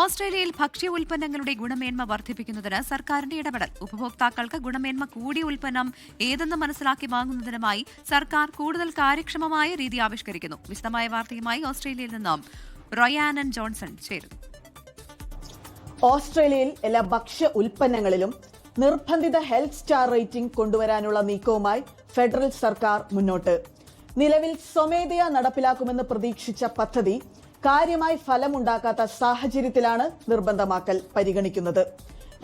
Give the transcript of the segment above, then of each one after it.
ഓസ്ട്രേലിയയിൽ ഭക്ഷ്യ ഉൽപ്പന്നങ്ങളുടെ ഗുണമേന്മ വർദ്ധിപ്പിക്കുന്നതിന് സർക്കാരിന്റെ ഇടപെടൽ. ഉപഭോക്താക്കൾക്ക് ഗുണമേന്മ കൂടിയ ഉൽപ്പന്നം ഏതെന്ന് മനസ്സിലാക്കി വാങ്ങുന്നതിനുമായി സർക്കാർ കൂടുതൽ കാര്യക്ഷമമായ രീതി ആവിഷ്കരിക്കുന്നു. വിശദമായ വാർത്തയുമായി ഓസ്ട്രേലിയയിൽ നിന്നും റൊയാനൻ ജോൺസൺ ചേരുന്നു. ഓസ്ട്രേലിയയിൽ എല്ലാ ഭക്ഷ്യ ഉൽപ്പന്നങ്ങളിലും നിർബന്ധിത ഹെൽത്ത് സ്റ്റാർ റേറ്റിംഗ് കൊണ്ടുവരാനുള്ള നീക്കവുമായി ഫെഡറൽ സർക്കാർ മുന്നോട്ട്. നിലവിൽ സ്വമേധയാ നടപ്പിലാക്കുമെന്ന് പ്രതീക്ഷിച്ച പദ്ധതി കാര്യമായി ഫലമുണ്ടാക്കാത്ത സാഹചര്യത്തിലാണ് നിർബന്ധമാക്കൽ പരിഗണിക്കുന്നത്.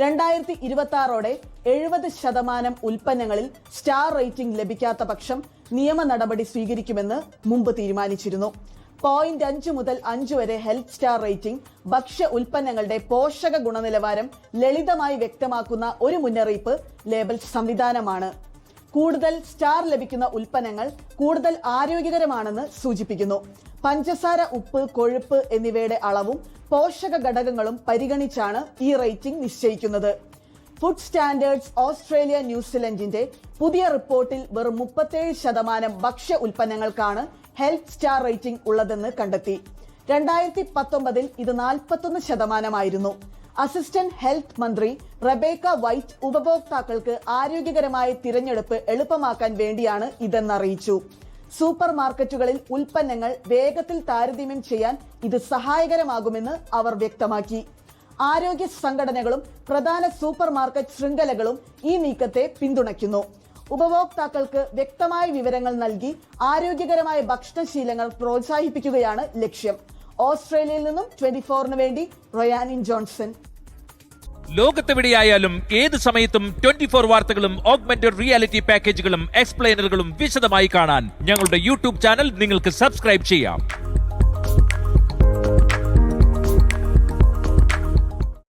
2026ഓടെ 70% ഉൽപ്പന്നങ്ങളിൽ സ്റ്റാർ റേറ്റിംഗ് ലഭിക്കാത്ത പക്ഷം നിയമ നടപടി സ്വീകരിക്കുമെന്ന് മുമ്പ് തീരുമാനിച്ചിരുന്നു. 0.5 മുതൽ 5 വരെ ഹെൽത്ത് സ്റ്റാർ റേറ്റിംഗ് ഭക്ഷ്യ ഉൽപ്പന്നങ്ങളുടെ പോഷക ഗുണനിലവാരം ലളിതമായി വ്യക്തമാക്കുന്ന ഒരു മുന്നറിയിപ്പ് ലേബൽ സംവിധാനമാണ്. കൂടുതൽ സ്റ്റാർ ലഭിക്കുന്ന ഉൽപ്പന്നങ്ങൾ കൂടുതൽ ആരോഗ്യകരമാണെന്ന് സൂചിപ്പിക്കുന്നു. പഞ്ചസാര, ഉപ്പ്, കൊഴുപ്പ് എന്നിവയുടെ അളവും പോഷക ഘടകങ്ങളും പരിഗണിച്ചാണ് ഈ റേറ്റിംഗ് നിശ്ചയിക്കുന്നത്. ഫുഡ് സ്റ്റാൻഡേർഡ്സ് ഓസ്ട്രേലിയ ന്യൂസിലൻഡിന്റെ പുതിയ റിപ്പോർട്ടിൽ വെറും 37% ഭക്ഷ്യ ഉൽപ്പന്നങ്ങൾക്കാണ് ഹെൽത്ത് സ്റ്റാർ റേറ്റിംഗ് ഉള്ളതെന്ന് കണ്ടെത്തി. 2019 ഇത് 41%. അസിസ്റ്റന്റ് ഹെൽത്ത് മന്ത്രി റബേക്ക വൈറ്റ് ഉപഭോക്താക്കൾക്ക് ആരോഗ്യകരമായ തിരഞ്ഞെടുപ്പ് എളുപ്പമാക്കാൻ വേണ്ടിയാണ് ഇതെന്നറിയിച്ചു. സൂപ്പർ മാർക്കറ്റുകളിൽ ഉൽപ്പന്നങ്ങൾ വേഗത്തിൽ താരതമ്യം ചെയ്യാൻ ഇത് സഹായകരമാകുമെന്ന് അവർ വ്യക്തമാക്കി. ആരോഗ്യ സംഘടനകളും പ്രധാന സൂപ്പർ മാർക്കറ്റ് ശൃംഖലകളും ഈ നീക്കത്തെ പിന്തുണയ്ക്കുന്നു. ഉപഭോക്താക്കൾക്ക് വ്യക്തമായ വിവരങ്ങൾ നൽകി ആരോഗ്യകരമായ ഭക്ഷണശീലങ്ങൾ പ്രോത്സാഹിപ്പിക്കുകയാണ് ലക്ഷ്യം. ഓസ്ട്രേലിയയിൽ നിന്നും 24-ന് വേണ്ടി റൊയാനിൻ ജോൺസൺ. ലോകത്തെവിടെയായാലും ഏത് സമയത്തും 24 വാർത്തകളും ഓഗ്മെന്റഡ് റിയാലിറ്റി പാക്കേജുകളും എക്സ്പ്ലെയിനറുകളും വിശദമായി കാണാൻ ഞങ്ങളുടെ യൂട്യൂബ് ചാനൽ നിങ്ങൾക്ക് സബ്സ്ക്രൈബ് ചെയ്യാം.